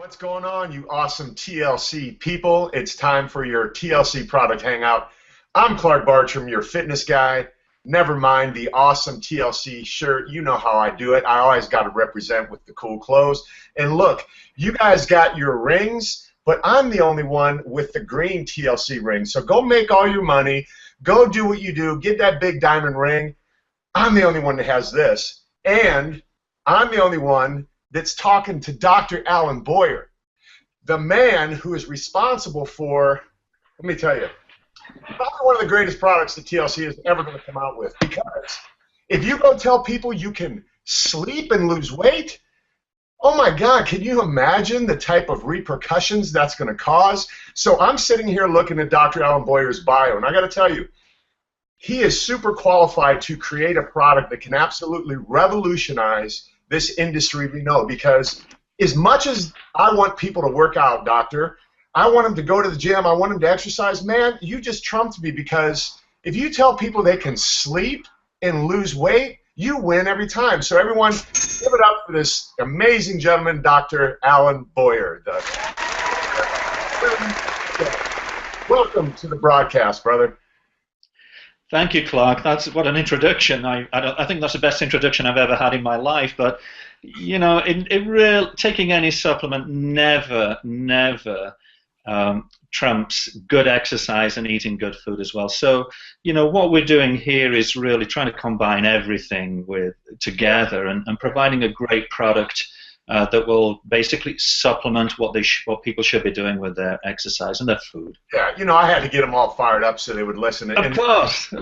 What's going on, you awesome TLC people? It's time for your TLC product hangout. I'm Clark Bartram, your fitness guy. Never mind the awesome TLC shirt. You know how I do it. I always got to represent with the cool clothes. And look, you guys got your rings, but I'm the only one with the green TLC ring. So go make all your money. Go do what you do. Get that big diamond ring. I'm the only one that has this. And I'm the only one that's talking to Dr. Alan Boyer, the man who is responsible for, let me tell you, probably one of the greatest products that TLC is ever going to come out with. Because if you go tell people you can sleep and lose weight, oh my God, can you imagine the type of repercussions that's going to cause? So I'm sitting here looking at Dr. Alan Boyer's bio, and I got to tell you, he is super qualified to create a product that can absolutely revolutionize this industry we know, because as much as I want people to work out, doctor, I want them to go to the gym, I want them to exercise, man, you just trumped me, because if you tell people they can sleep and lose weight, you win every time. So everyone, give it up for this amazing gentleman, Dr. Alan Boyer. Welcome to the broadcast, brother. Thank you, Clark. That's what an introduction. I think that's the best introduction I've ever had in my life. But you know, taking any supplement never trumps good exercise and eating good food as well. So you know what we're doing here is really trying to combine everything together and providing a great product that will basically supplement what people should be doing with their exercise and their food. Yeah, you know, I had to get them all fired up so they would listen. Of course.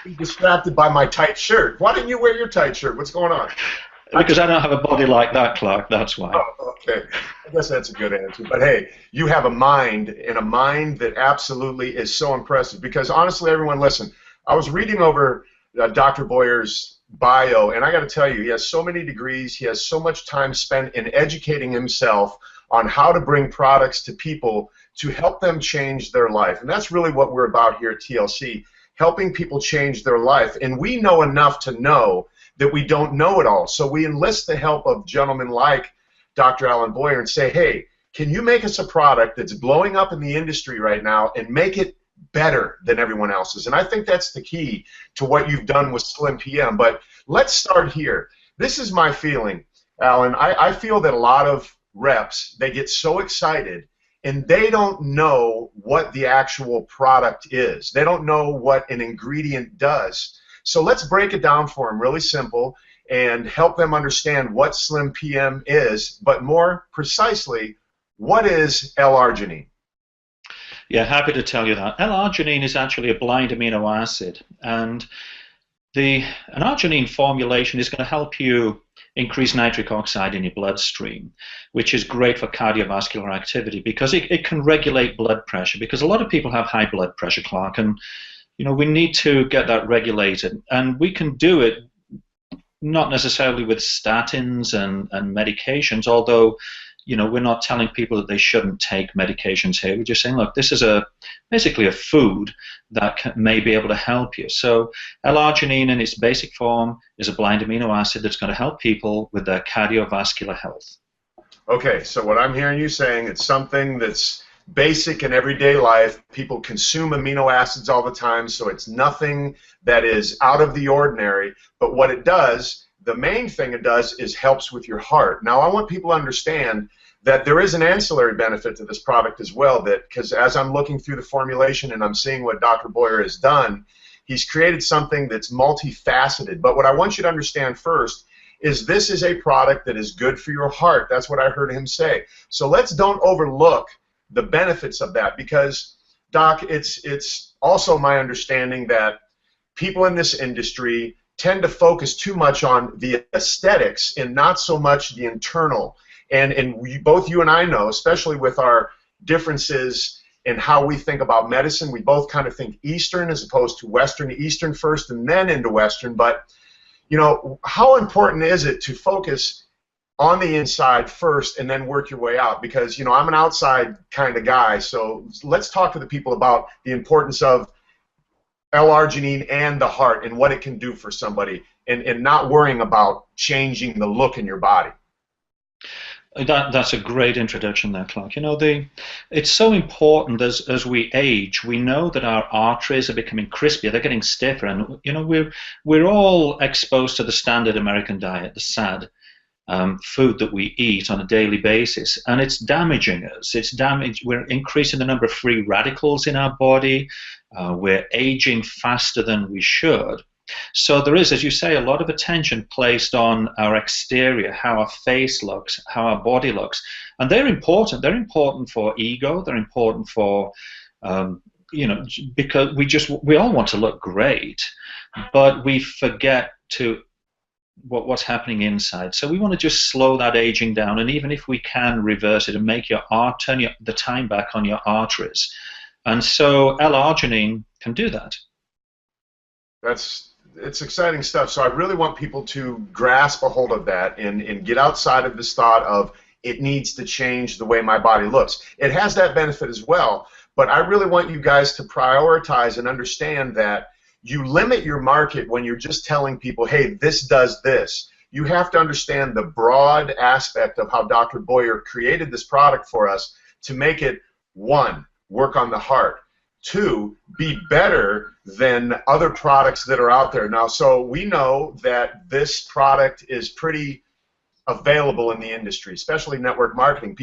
Be distracted by my tight shirt. Why didn't you wear your tight shirt? What's going on? Because I don't have a body like that, Clark. That's why. Oh, okay. I guess that's a good answer. But hey, you have a mind, and a mind that absolutely is so impressive. Because honestly, everyone, listen, I was reading over Dr. Boyer's bio, and I got to tell you, he has so many degrees, he has so much time spent in educating himself on how to bring products to people to help them change their life. And that's really what we're about here at TLC, helping people change their life. And we know enough to know that we don't know it all. So we enlist the help of gentlemen like Dr. Alan Boyer and say, hey, can you make us a product that's blowing up in the industry right now and make it better than everyone else's? And I think that's the key to what you've done with Slim PM. But let's start here. This is my feeling, Alan. I feel that a lot of reps, they get so excited and they don't know what the actual product is. They don't know what an ingredient does. So let's break it down for them really simple and help them understand what Slim PM is, but more precisely, what is L-arginine? Yeah, happy to tell you that. L-arginine is actually a blind amino acid, and an arginine formulation is going to help you increase nitric oxide in your bloodstream, which is great for cardiovascular activity because it can regulate blood pressure, because a lot of people have high blood pressure, Clark, and you know, we need to get that regulated, and we can do it not necessarily with statins and medications, although you know, we're not telling people that they shouldn't take medications here. We're just saying, look, this is basically a food that may be able to help you. So L-arginine in its basic form is a blind amino acid that's going to help people with their cardiovascular health. Okay, so what I'm hearing you saying, it's something that's basic in everyday life. People consume amino acids all the time, so it's nothing that is out of the ordinary. But what it does, the main thing it does is helps with your heart. Now, I want people to understand that there is an ancillary benefit to this product as well, that because as I'm looking through the formulation and I'm seeing what Dr. Boyer has done, he's created something that's multifaceted. But what I want you to understand first is this is a product that is good for your heart. That's what I heard him say. So don't overlook the benefits of that, because, Doc, it's also my understanding that people in this industry tend to focus too much on the aesthetics and not so much the internal. And both you and I know, especially with our differences in how we think about medicine, we both kind of think Eastern as opposed to Western. Eastern first and then into Western. But, you know, how important is it to focus on the inside first and then work your way out? Because, you know, I'm an outside kind of guy. So let's talk to the people about the importance of L-arginine and the heart and what it can do for somebody, and not worrying about changing the look in your body. That's a great introduction there, Clark. It's so important as we age. We know that our arteries are becoming crispier; they're getting stiffer, and we're all exposed to the standard American diet, the SAD food that we eat on a daily basis, and it's damaging us. We're increasing the number of free radicals in our body. We're aging faster than we should. So there is, as you say, a lot of attention placed on our exterior, how our face looks, how our body looks, and they're important. They're important for ego. They're important for, because we all want to look great, but we forget to what's happening inside. So we want to just slow that aging down, and even if we can reverse it and make turn the time back on your arteries, and so L-arginine can do that. It's exciting stuff. So I really want people to grasp a hold of that and get outside of this thought of it needs to change the way my body looks. It has that benefit as well, but I really want you guys to prioritize and understand that you limit your market when you're just telling people, hey, this does this. You have to understand the broad aspect of how Dr. Boyer created this product for us to make it, one, work on the heart, two, be better than other products that are out there. Now, so we know that this product is pretty available in the industry, especially network marketing,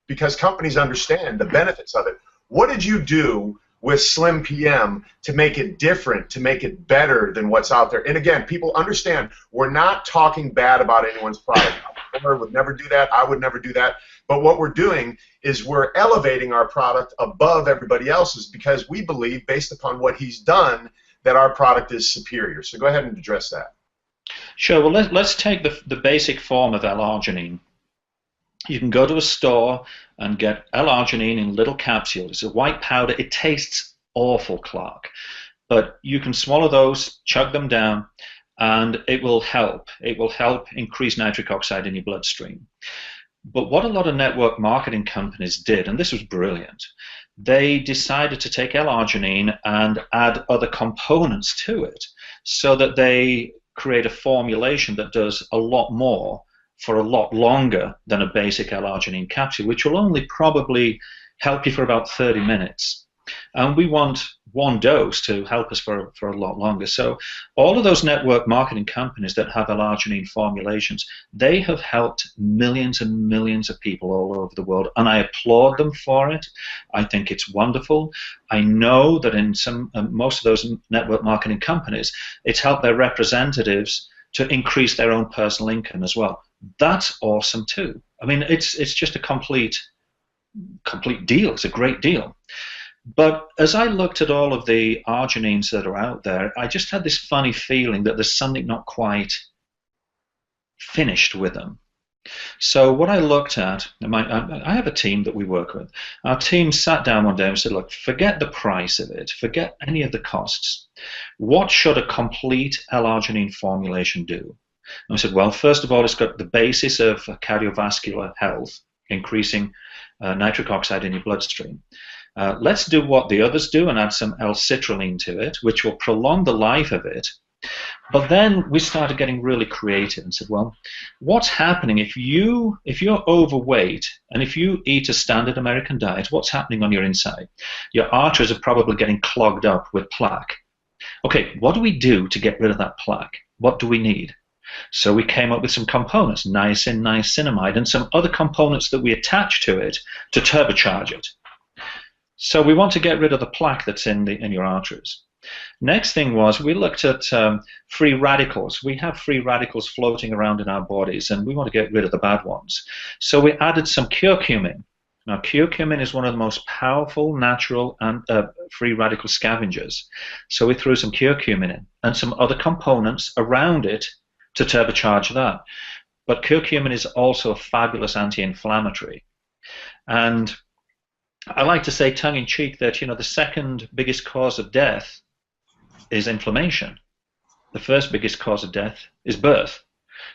because companies understand the benefits of it. What did you do with Slim PM to make it different, to make it better than what's out there? And again, people understand we're not talking bad about anyone's product. I would never do that. I would never do that. But what we're doing is we're elevating our product above everybody else's because we believe, based upon what he's done, that our product is superior. So go ahead and address that. Sure. Well, let's take the basic form of L-arginine. You can go to a store and get L-arginine in little capsules. It's a white powder. It tastes awful, Clark. But you can swallow those, chug them down, and it will help. It will help increase nitric oxide in your bloodstream. But what a lot of network marketing companies did, and this was brilliant, they decided to take L-arginine and add other components to it so that they create a formulation that does a lot more for a lot longer than a basic L-arginine capsule, which will only probably help you for about 30 minutes. And we want one dose to help us for a lot longer. So all of those network marketing companies that have L-arginine formulations, they have helped millions and millions of people all over the world, and I applaud them for it. I think it's wonderful. I know that in most of those network marketing companies, it's helped their representatives to increase their own personal income as well. That's awesome too. I mean, it's just a complete deal. It's a great deal. But as I looked at all of the arginines that are out there, I just had this funny feeling that there's something not quite finished with them. So what I looked at, I have a team that we work with. Our team sat down one day and said, look, forget the price of it, forget any of the costs. What should a complete L-arginine formulation do? And I said, well, first of all, it's got the basis of cardiovascular health, increasing nitric oxide in your bloodstream. Let's do what the others do and add some L-citrulline to it, which will prolong the life of it. But then we started getting really creative and said, well, what's happening if you're overweight and if you eat a standard American diet, what's happening on your inside? Your arteries are probably getting clogged up with plaque. Okay, what do we do to get rid of that plaque? What do we need? So we came up with some components, niacin, niacinamide, and some other components that we attach to it to turbocharge it. So we want to get rid of the plaque that's in your arteries. Next thing was we looked at free radicals. We have free radicals floating around in our bodies, and we want to get rid of the bad ones. So we added some curcumin. Now, curcumin is one of the most powerful natural and free radical scavengers. So we threw some curcumin in and some other components around it to turbocharge that. But curcumin is also a fabulous anti-inflammatory. And I like to say tongue-in-cheek that, the second biggest cause of death is inflammation. The first biggest cause of death is birth.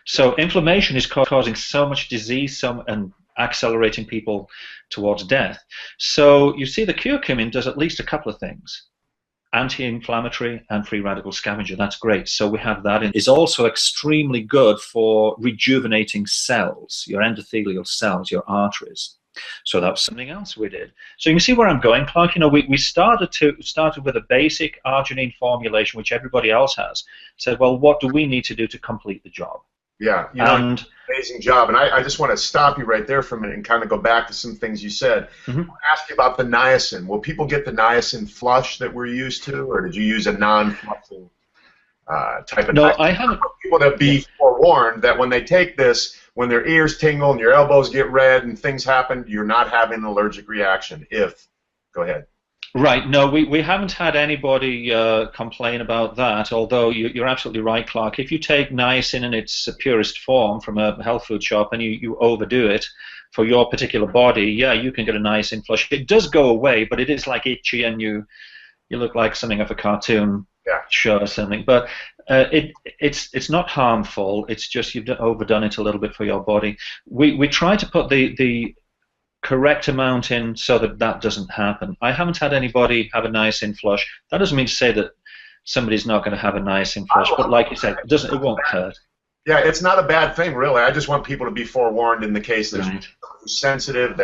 So inflammation is causing so much disease and accelerating people towards death. So you see the curcumin does at least a couple of things. anti-inflammatory and free radical scavenger. That's great. So we have that. It's also extremely good for rejuvenating cells, your endothelial cells, your arteries. So that was something else we did. So you can see where I'm going, Clark. You know, we started with a basic arginine formulation, which everybody else has. Said, well, what do we need to do to complete the job? Yeah, you know, amazing job. And I just want to stop you right there for a minute and kind of go back to some things you said. Mm-hmm. I'll ask you about the niacin. Will people get the niacin flush that we're used to, or did you use a non-flushing type of? No, I haven't. People to be forewarned that when they take this, when their ears tingle and your elbows get red and things happen, you're not having an allergic reaction. Go ahead. Right. No, we haven't had anybody complain about that, although you're absolutely right, Clark. If you take niacin in its purest form from a health food shop and you overdo it for your particular body, yeah, you can get a niacin flush. It does go away, but it is like itchy and you look like something of a cartoon show or something. But it's not harmful. It's just you've overdone it a little bit for your body. We try to put the correct amount in so that doesn't happen. I haven't had anybody have a niacin flush. That doesn't mean to say that somebody's not going to have a niacin flush, but like you said, it won't hurt. Yeah, it's not a bad thing, really. I just want people to be forewarned in the case there's who's sensitive.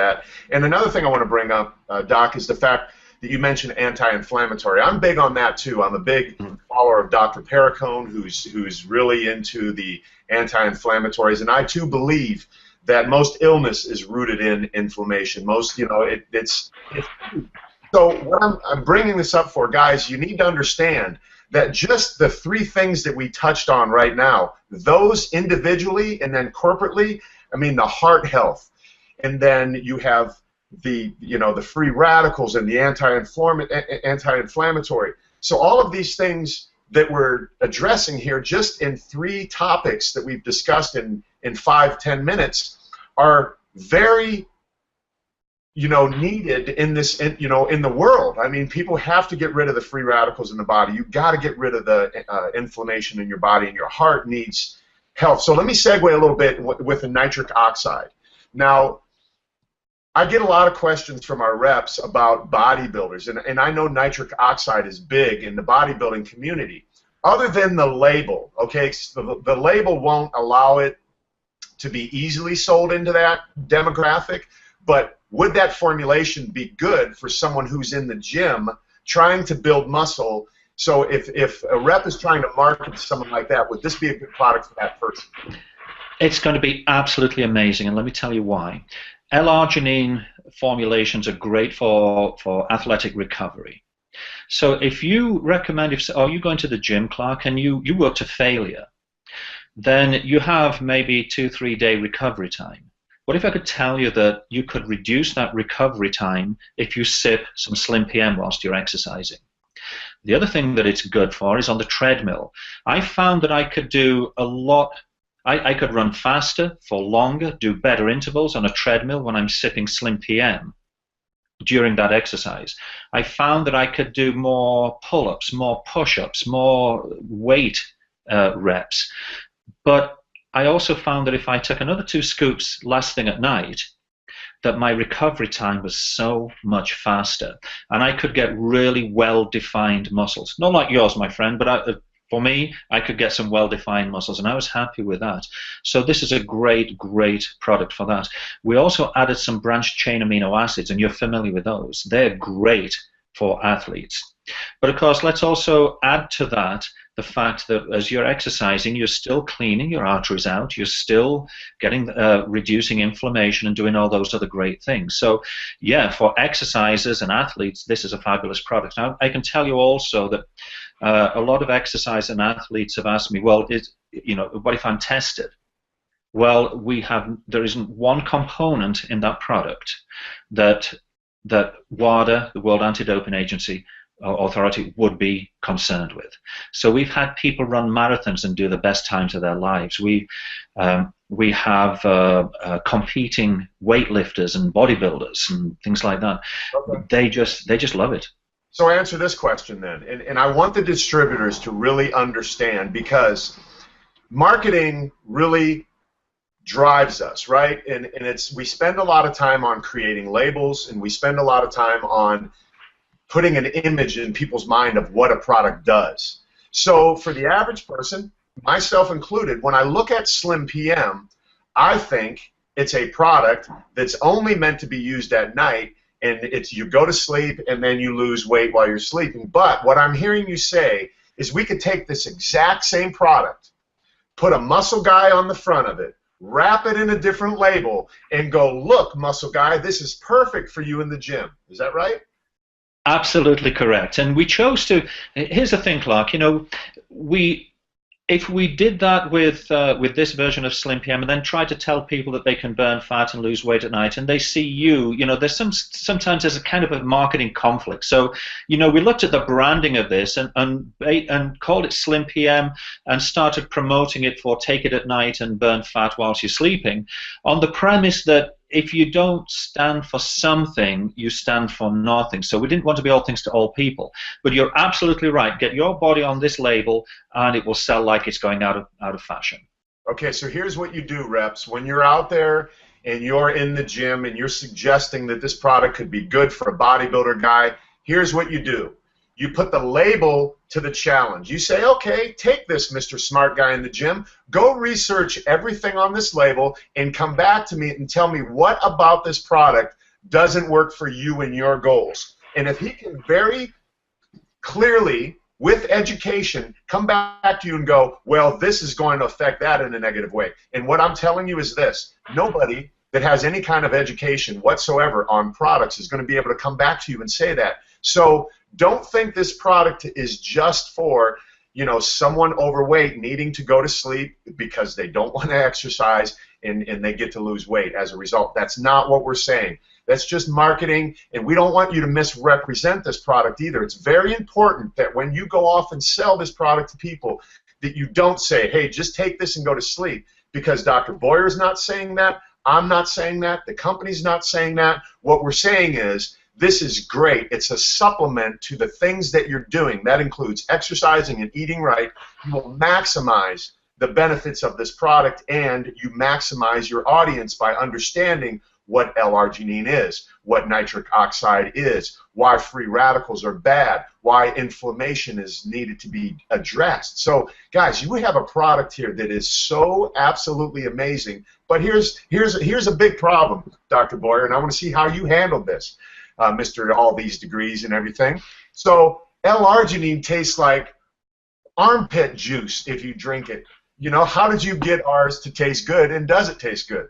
And another thing I want to bring up, Doc, is the fact that you mentioned anti-inflammatory. I'm big on that too. I'm a big follower of Dr. Perricone, who's really into the anti-inflammatories, and I too believe that most illness is rooted in inflammation. Most, you know, it's so what I'm bringing this up for, guys, you need to understand that just the three things that we touched on right now, those individually and then corporately, I mean, the heart health, and then you have the free radicals and the anti-inflammatory. So all of these things that we're addressing here, just in three topics that we've discussed in 5-10 minutes, are very needed in this in the world. I mean, people have to get rid of the free radicals in the body. You've got to get rid of the inflammation in your body, and your heart needs health. So let me segue a little bit with the nitric oxide. Now, I get a lot of questions from our reps about bodybuilders, and I know nitric oxide is big in the bodybuilding community. Other than the label, okay, the label won't allow it to be easily sold into that demographic, but would that formulation be good for someone who's in the gym trying to build muscle? So if a rep is trying to market to someone like that, would this be a good product for that person? It's going to be absolutely amazing, and let me tell you why. L-arginine formulations are great for athletic recovery. So if you recommend, you're going to the gym, Clark, and you work to failure, then you have maybe 2-3 day recovery time. What if I could tell you that you could reduce that recovery time if you sip some Slim PM whilst you're exercising? The other thing that it's good for is on the treadmill. I found that I could do a lot. I could run faster for longer, do better intervals on a treadmill when I'm sipping Slim PM during that exercise. I found that I could do more pull-ups, more push-ups, more weight reps. But I also found that if I took another 2 scoops last thing at night, that my recovery time was so much faster, and I could get really well-defined muscles. Not like yours, my friend, but for me, I could get some well-defined muscles, and I was happy with that. So this is a great, great product for that. We also added some branched-chain amino acids, and you're familiar with those. They're great for athletes. But of course, let's also add to that the fact that as you're exercising, you're still cleaning your arteries out, you're still getting reducing inflammation and doing all those other great things. So yeah, for exercisers and athletes, this is a fabulous product. Now, I can tell you also that a lot of exercise and athletes have asked me, well, what if I'm tested? Well, there isn't one component in that product that WADA, the World Anti-Doping Agency, Authority, would be concerned with. So we've had people run marathons and do the best times of their lives. We have competing weightlifters and bodybuilders and things like that. Okay. They just love it. So answer this question then, and I want the distributors to really understand, because marketing really drives us, right? And we spend a lot of time on creating labels, and we spend a lot of time on putting an image in people's mind of what a product does. So for the average person, myself included, when I look at Slim PM, I think it's a product that's only meant to be used at night, and it's you go to sleep and then you lose weight while you're sleeping. But what I'm hearing you say is we could take this exact same product, put a muscle guy on the front of it, wrap it in a different label, and go, look, muscle guy, this is perfect for you in the gym. Is that right? Absolutely correct. And we chose to. Here's the thing, Clark. You know, if we did that with this version of Slim PM and then try to tell people that they can burn fat and lose weight at night, and they see you know, there's sometimes there's a kind of a marketing conflict. So, you know, we looked at the branding of this and called it Slim PM and started promoting it for take it at night and burn fat whilst you're sleeping, on the premise that if you don't stand for something, you stand for nothing. So we didn't want to be all things to all people. But you're absolutely right. Get your body on this label, and it will sell like it's going out of fashion. Okay, so here's what you do, reps. When you're out there and you're in the gym and you're suggesting that this product could be good for a bodybuilder guy, here's what you do. You put the label to the challenge. You say, okay, take this, Mr. Smart Guy in the gym. Go research everything on this label and come back to me and tell me what about this product doesn't work for you and your goals. And if he can very clearly, with education, come back to you and go, well, this is going to affect that in a negative way. And what I'm telling you is this. Nobody that has any kind of education whatsoever on products is going to be able to come back to you and say that. So don't think this product is just for, you know, someone overweight needing to go to sleep because they don't want to exercise and they get to lose weight as a result. That's not what we're saying. That's just marketing, and we don't want you to misrepresent this product either. It's very important that when you go off and sell this product to people that you don't say, hey, just take this and go to sleep, because Dr. Boyer's not saying that, I'm not saying that, the company's not saying that. What we're saying is, this is great. It's a supplement to the things that you're doing. That includes exercising and eating right. You will maximize the benefits of this product, and you maximize your audience by understanding what L-arginine is, what nitric oxide is, why free radicals are bad, why inflammation is needed to be addressed. So, guys, you have a product here that is so absolutely amazing. But here's a big problem, Dr. Boyer, and I want to see how you handled this. Mr. All these degrees and everything. So L-arginine tastes like armpit juice if you drink it. You know, how did you get ours to taste good, and does it taste good?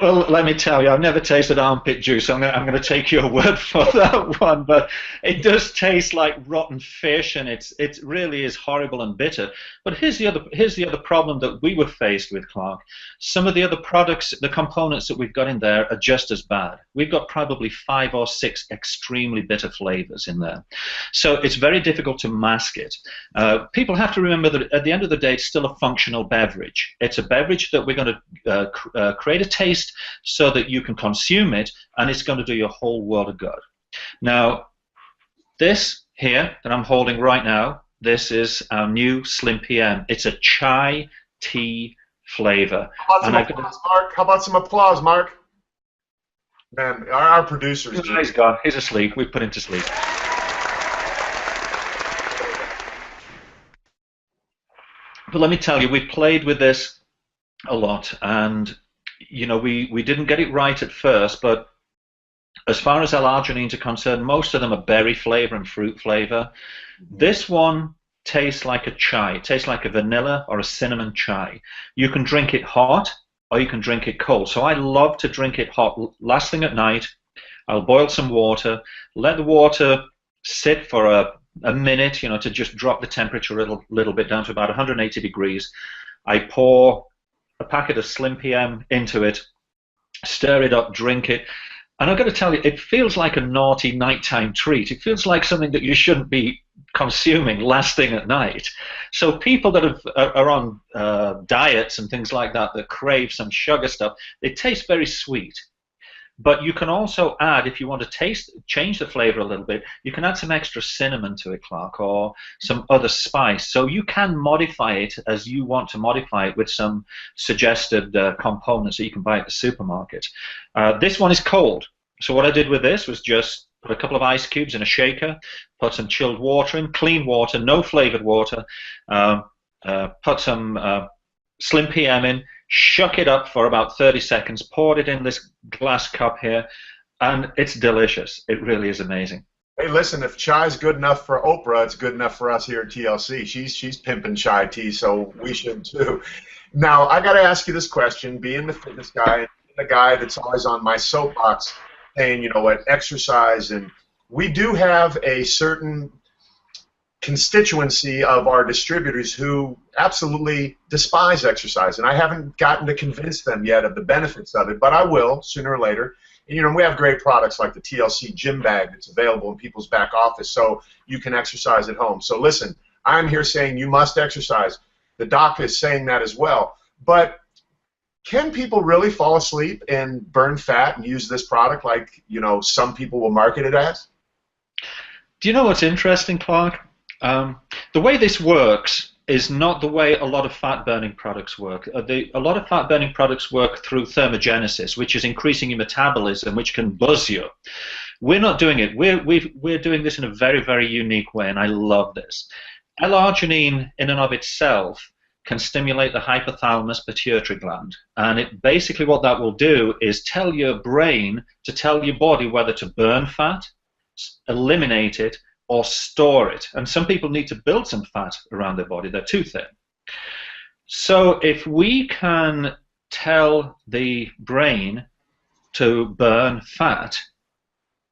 Well, let me tell you, I've never tasted armpit juice. I'm going to take your word for that one, but it does taste like rotten fish, and it really is horrible and bitter. But here's the other problem that we were faced with, Clark. Some of the other products, the components that we've got in there are just as bad. We've got probably 5 or 6 extremely bitter flavors in there. So it's very difficult to mask it. People have to remember that at the end of the day, it's still a functional beverage. It's a beverage that we're going to create a taste so that you can consume it, and it's going to do you a whole world of good. Now, this here that I'm holding right now, this is our new Slim PM. It's a chai tea flavor. How about some applause, Mark? Man, our producer's He's gone. He's asleep. We've put him to sleep. But let me tell you, we played with this a lot, and you know, we didn't get it right at first, but as far as L-arginines are concerned, most of them are berry flavor and fruit flavor. This one tastes like a chai. It tastes like a vanilla or a cinnamon chai. You can drink it hot or you can drink it cold. So I love to drink it hot. Last thing at night, I'll boil some water, let the water sit for a minute, you know, to just drop the temperature a little bit down to about 180 degrees. I pour a packet of Slim PM into it, stir it up, drink it, and I've got to tell you, it feels like a naughty nighttime treat. It feels like something that you shouldn't be consuming last thing at night. So people that are on diets and things like that crave some sugar stuff, they taste very sweet. But you can also add, if you want to change the flavor a little bit, you can add some extra cinnamon to it, Clark, or some other spice. So you can modify it as you want to modify it with some suggested components that you can buy at the supermarket. This one is cold. So what I did with this was just put a couple of ice cubes in a shaker, put some chilled water in, clean water, no flavored water, put some Slim PM in, shuck it up for about 30 seconds, poured it in this glass cup here, and it's delicious. It really is amazing. Hey, listen, if chai's good enough for Oprah, it's good enough for us here at TLC. She's pimping chai tea, so we should too. Now, I got to ask you this question, being the fitness guy, and the guy that's always on my soapbox saying, you know what, exercise, and we do have a certain constituency of our distributors who absolutely despise exercise, and I haven't gotten to convince them yet of the benefits of it, but I will sooner or later. And, you know, we have great products like the TLC gym bag that's available in people's back office so you can exercise at home. So listen, I'm here saying you must exercise. The doc is saying that as well. But can people really fall asleep and burn fat and use this product like, you know, some people will market it as? Do you know what's interesting, Clark? The way this works is not the way a lot of fat-burning products work. A lot of fat-burning products work through thermogenesis, which is increasing your metabolism, which can buzz you. We're not doing it. We're doing this in a very, very unique way, and I love this. L-arginine, in and of itself, can stimulate the hypothalamus pituitary gland, and it basically what that will do is tell your brain to tell your body whether to burn fat, eliminate it, or store it. And some people need to build some fat around their body. They're too thin. So if we can tell the brain to burn fat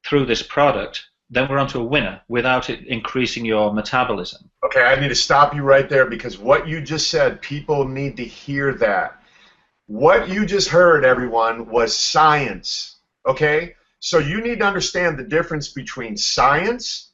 through this product, then we're onto a winner without it increasing your metabolism. Okay, I need to stop you right there because what you just said, people need to hear that. What you just heard, everyone, was science, okay? So you need to understand the difference between science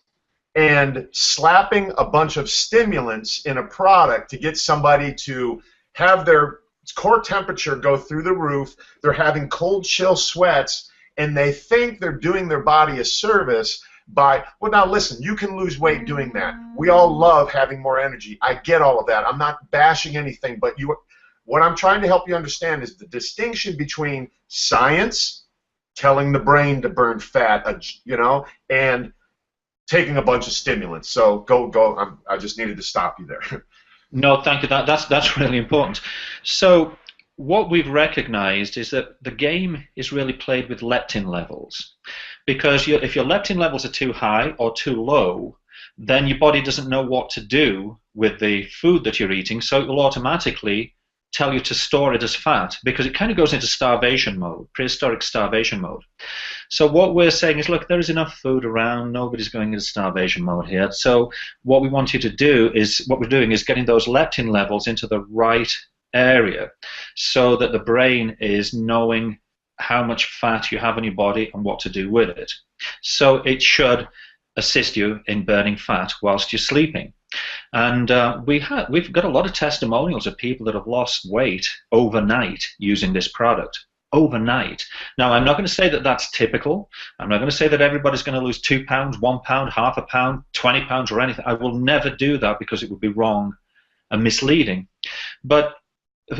and slapping a bunch of stimulants in a product to get somebody to have their core temperature go through the roof. They're having cold chill sweats, and they think they're doing their body a service by, well, now listen, you can lose weight doing that. We all love having more energy. I get all of that. I'm not bashing anything, but what I'm trying to help you understand is the distinction between science, telling the brain to burn fat, you know, and taking a bunch of stimulants. So go. I just needed to stop you there. No, thank you. That's really important. So what we've recognized is that the game is really played with leptin levels, because if your leptin levels are too high or too low, then your body doesn't know what to do with the food that you're eating, so it will automatically tell you to store it as fat, because it kind of goes into starvation mode, prehistoric starvation mode. So what we're saying is, look, there is enough food around, nobody's going into starvation mode here. So what we want you to do is, what we're doing is getting those leptin levels into the right area so that the brain is knowing how much fat you have in your body and what to do with it. So it should assist you in burning fat whilst you're sleeping. And we've got a lot of testimonials of people that have lost weight overnight using this product. Overnight. Now, I'm not going to say that that's typical. I'm not going to say that everybody's going to lose 2 pounds, 1 pound, half a pound, 20 pounds, or anything. I will never do that because it would be wrong and misleading. But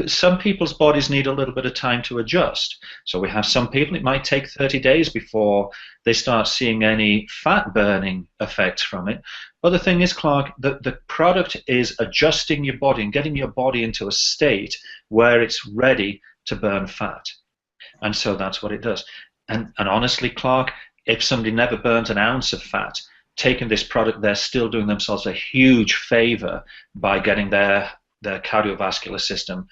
some people's bodies need a little bit of time to adjust. So we have some people, it might take 30 days before they start seeing any fat burning effects from it. But the thing is, Clark, the product is adjusting your body and getting your body into a state where it's ready to burn fat. And so that's what it does. And honestly, Clark, if somebody never burns an ounce of fat, taking this product, they're still doing themselves a huge favor by getting their cardiovascular system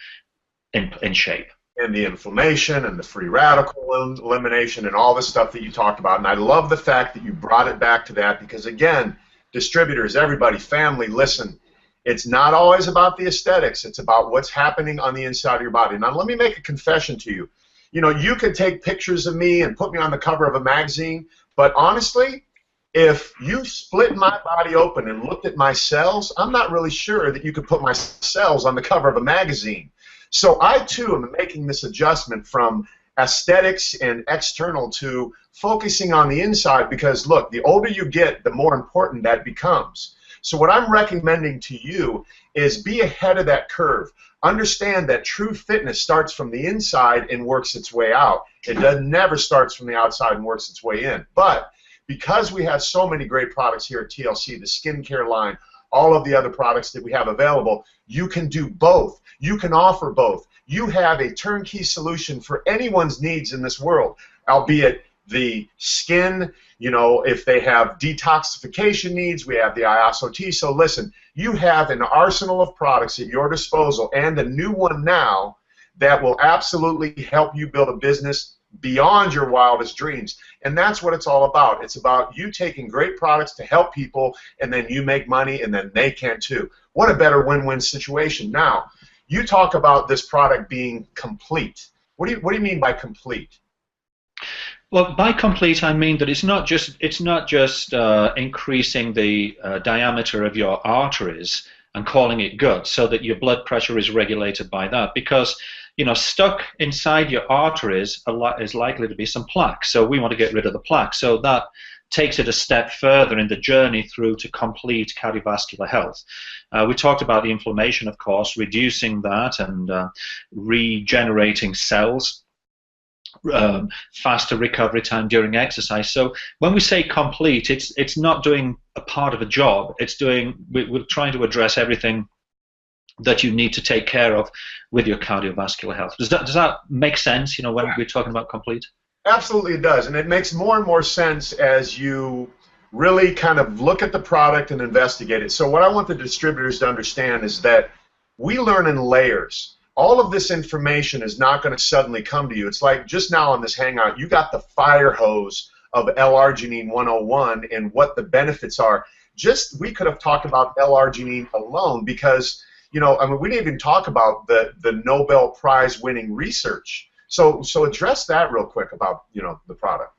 in shape. And the inflammation and the free radical elimination and all the stuff that you talked about. And I love the fact that you brought it back to that because, again, distributors, everybody, family, listen, it's not always about the aesthetics. It's about what's happening on the inside of your body. Now, let me make a confession to you. You know, you could take pictures of me and put me on the cover of a magazine, but honestly, if you split my body open and looked at my cells, I'm not really sure that you could put my cells on the cover of a magazine. So I, too, am making this adjustment from aesthetics and external to focusing on the inside because, look, the older you get, the more important that becomes. So what I'm recommending to you is be ahead of that curve. Understand that true fitness starts from the inside and works its way out. It never starts from the outside and works its way in. But because we have so many great products here at TLC, the skincare line, all of the other products that we have available, you can do both. You can offer both. You have a turnkey solution for anyone's needs in this world, albeit the skin, you know, if they have detoxification needs, we have the ISOT. So listen, you have an arsenal of products at your disposal and a new one now that will absolutely help you build a business beyond your wildest dreams. And that's what it's all about. It's about you taking great products to help people, and then you make money, and then they can too. What a better win-win situation. Now, you talk about this product being complete. What do you mean by complete? Well, by complete, I mean that it's not just increasing the diameter of your arteries and calling it good, so that your blood pressure is regulated by that. Because, you know, stuck inside your arteries is likely to be some plaque. So we want to get rid of the plaque. So that takes it a step further in the journey through to complete cardiovascular health. We talked about the inflammation, of course, reducing that and regenerating cells. Faster recovery time during exercise. So when we say complete, it's not doing a part of a job. It's we're trying to address everything that you need to take care of with your cardiovascular health. Does that make sense? You know, when we're talking about complete. Absolutely, it does, and it makes more and more sense as you really kind of look at the product and investigate it. So what I want the distributors to understand is that we learn in layers. All of this information is not going to suddenly come to you. It's like just now on this Hangout, you got the fire hose of L-arginine 101 and what the benefits are. We could have talked about L-arginine alone because, you know, I mean, we didn't even talk about the Nobel Prize winning research. So address that real quick about, you know, the product.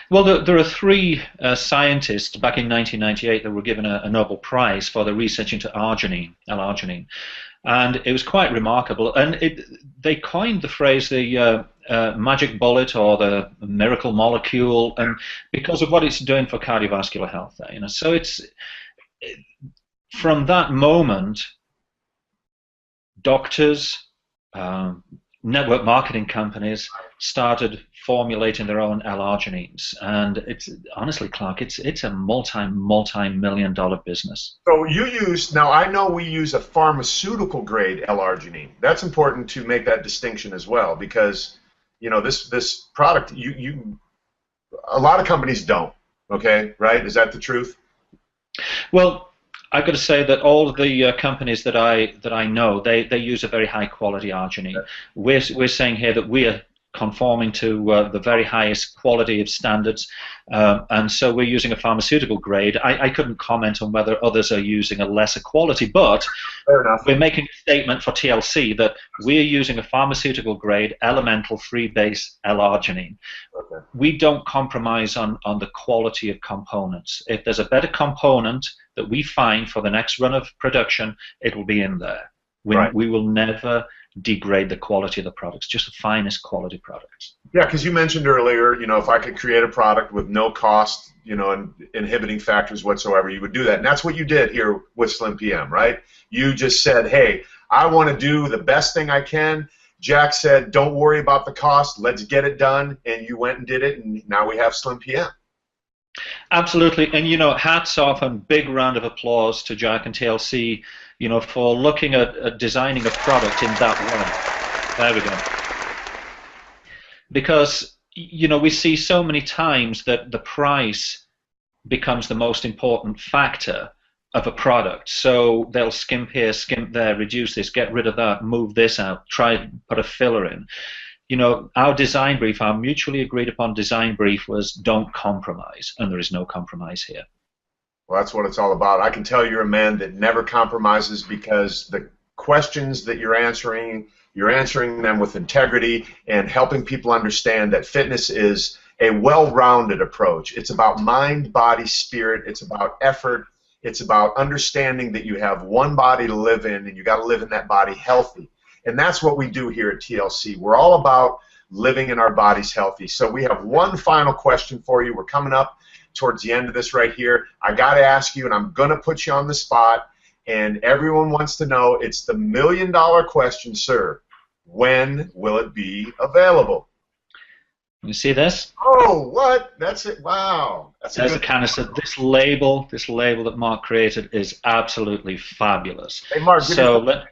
Well, there are three scientists back in 1998 that were given a Nobel Prize for their research into L-arginine. And it was quite remarkable. And they coined the phrase the magic bullet or the miracle molecule, and because of what it's doing for cardiovascular health. You know, so from that moment, doctors, network marketing companies started formulating their own L-arginines, and it's honestly, Clark, it's a multi-million-dollar business. So you use, now I know we use a pharmaceutical grade L-arginine. That's important to make that distinction as well, because, you know, this product, a lot of companies don't. Okay, right? Is that the truth? Well, I've got to say that all of the companies that I know, they use a very high quality arginine. We're saying here that we are conforming to the very highest quality of standards, and so we're using a pharmaceutical grade. I couldn't comment on whether others are using a lesser quality, but we're making a statement for TLC that we're using a pharmaceutical grade elemental free base L-arginine. Okay. We don't compromise on the quality of components. If there's a better component that we find for the next run of production, it will be in there. We will never degrade the quality of the products, just the finest quality products. Yeah, because you mentioned earlier, you know, if I could create a product with no cost, you know, and inhibiting factors whatsoever, you would do that. And that's what you did here with Slim PM, right? You just said, hey, I want to do the best thing I can. Jack said, don't worry about the cost, let's get it done. And you went and did it, and now we have Slim PM. Absolutely, and you know, hats off and big round of applause to Jack and TLC, you know, for looking at designing a product in that way. There we go. Because, you know, we see so many times that the price becomes the most important factor of a product. So they'll skimp here, skimp there, reduce this, get rid of that, move this out, try and put a filler in. You know, our design brief, our mutually agreed upon design brief was don't compromise, and there is no compromise here. Well, that's what it's all about. I can tell you're a man that never compromises, because the questions that you're answering them with integrity and helping people understand that fitness is a well-rounded approach. It's about mind, body, spirit. It's about effort. It's about understanding that you have one body to live in, and you got to live in that body healthy. And that's what we do here at TLC. We're all about living in our bodies healthy. So we have one final question for you. We're coming up towards the end of this right here. I got to ask you, and I'm going to put you on the spot, and everyone wants to know, it's the million-dollar question, sir. When will it be available? You see this? Oh, what? That's it. Wow. That's a There's a good. canister. This label that Mark created is absolutely fabulous. Hey, Mark, So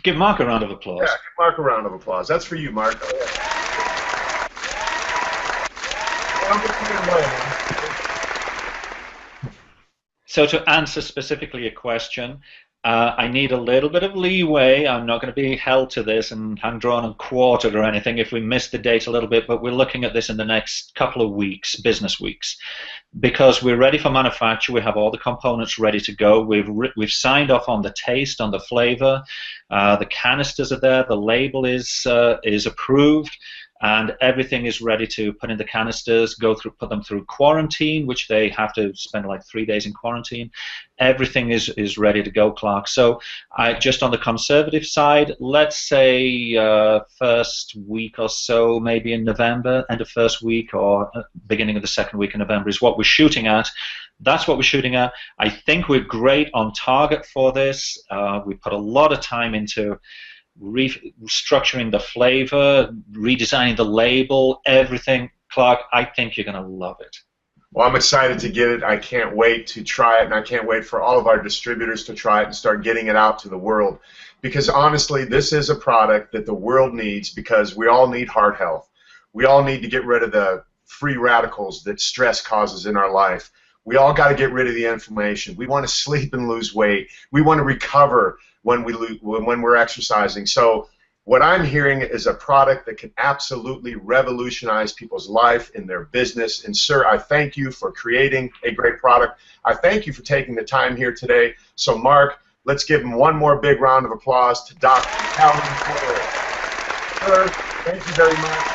give Mark a round of yeah, applause. give Mark a round of applause. That's for you, Mark. So to answer specifically your question, I need a little bit of leeway. I'm not going to be held to this and hang drawn and quartered or anything if we miss the date a little bit, but we're looking at this in the next couple of weeks, business weeks, because we're ready for manufacture. We have all the components ready to go. We've signed off on the taste, on the flavor. The canisters are there. The label is approved. And everything is ready to put in the canisters, put them through quarantine, which they have to spend like 3 days in quarantine. Everything is ready to go, Clark. So just on the conservative side, let's say first week or so, maybe in November, end of first week or beginning of the second week in November is what we're shooting at. That's what we're shooting at. I think we're great on target for this. We put a lot of time into restructuring the flavor, redesigning the label, everything. Clark, I think you're going to love it. Well, I'm excited to get it. I can't wait to try it, and I can't wait for all of our distributors to try it and start getting it out to the world. Because honestly, this is a product that the world needs because we all need heart health. We all need to get rid of the free radicals that stress causes in our life. We all got to get rid of the inflammation. We want to sleep and lose weight. We want to recover when we're exercising. So what I'm hearing is a product that can absolutely revolutionize people's life in their business. And sir, I thank you for creating a great product. I thank you for taking the time here today. So Mark, let's give him one more big round of applause to Dr. Calvin Flair. Sir, thank you very much.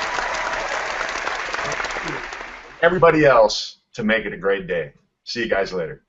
Everybody else to make it a great day. See you guys later.